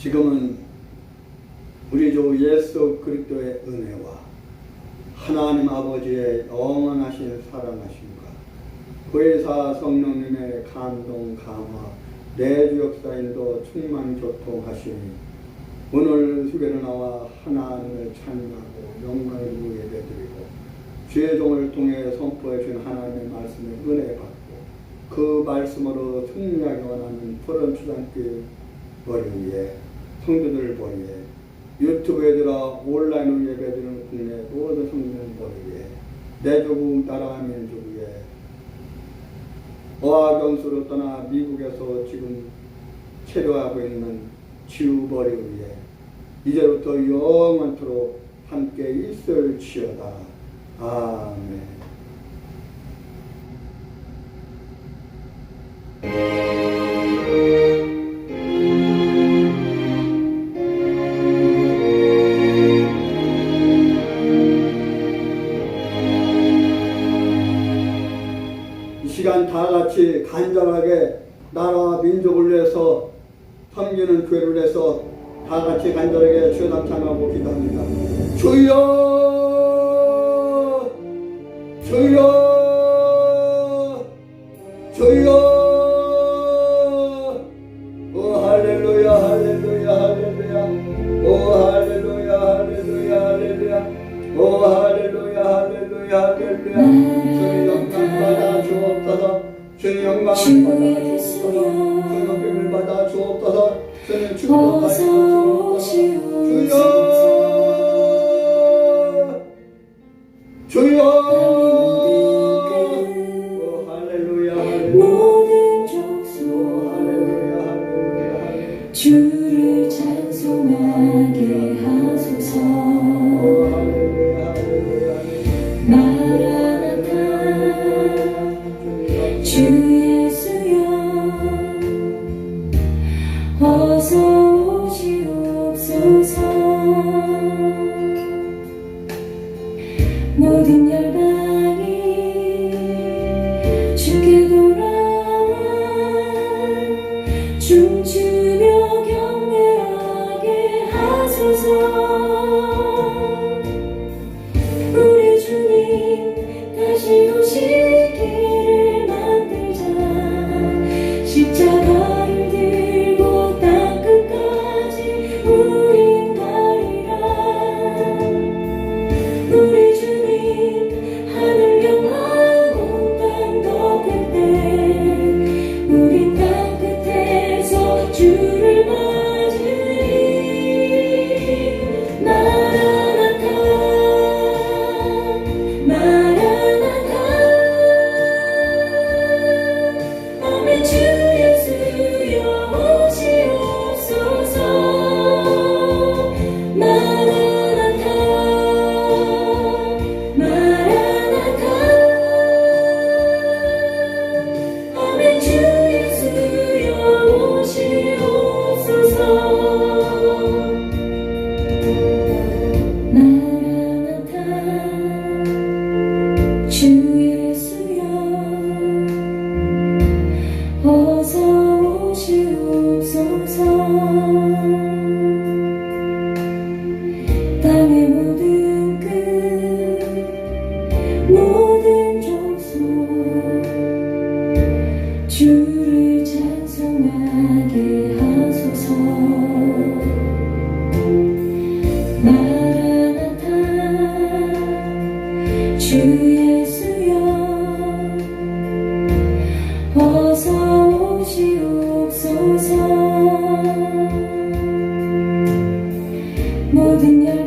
지금은 우리 주 예수 그리스도의 은혜와 하나님 아버지의 영원하신 사랑하심과 보혜사 성령님의 감동 감화 내주 역사인도 충만 교통하시니 오늘 수배로 나와 하나님을 찬양하고 영광을 예배드리고 주의 종을 통해 선포해 준 하나님의 말씀을 은혜 받고 그 말씀으로 승리하기 원하는 푸른 출산길 머리 위에 성도들 머리 위에 유튜브에 들어 온라인으로 예배드리는 국내 모든 성도들 머리 위에 내 조국 나라 민족 위에 어학연수로 떠나 미국에서 지금 체류하고 있는 지우 머리 위에 이제부터 영원토록 함께 있을지어다. 아멘. 이 시간 다 같이 간절하게 나라와 민족을 위해서 섬기는 교회를 위해서 다 같이 간절하게 주여 감사하고 기도합니다. 주여, 주여, 주여. 오 할렐루야, 할렐루야, 할렐루야. 오 할렐루야, 할렐루야, 할렐루야. 오 할렐루야, 할렐루야, 할렐루야. 주님 영광 받아 주옵소서. 주님 영광 받아 주옵소서. 주님 영광을 받아 주옵소서. 주님 축복하여 주여, 주여. 오 할렐루야, 모든 족속 할렐루야, 할렐루야. 주를 찬송하게 하소서. 마라나타 주 예수여 어서 오시옵소서. 모든 열방이 주께 돌아와 춤추며 경배하게 하소서. 우리 주님 다시 오시기를 만들자. 십자가를 들고 땅끝까지 우린 가리라. 우리 주님 하늘 영광 온 땅 덮을 때 우린 땅끝에서 주를 맞으리. 마라나타 마라나타 아멘. 주 예수여 오시옵소서. 마라나타 마라나타 아멘. 주 예수여 오시옵소서. 마라나타 주 예수여 어서 오시옵소서. 땅의 모든 끝 모든 족속 주를 찬송하게 하소서. 마라나타 주 예수여 어서 오시옵소서. 모든 열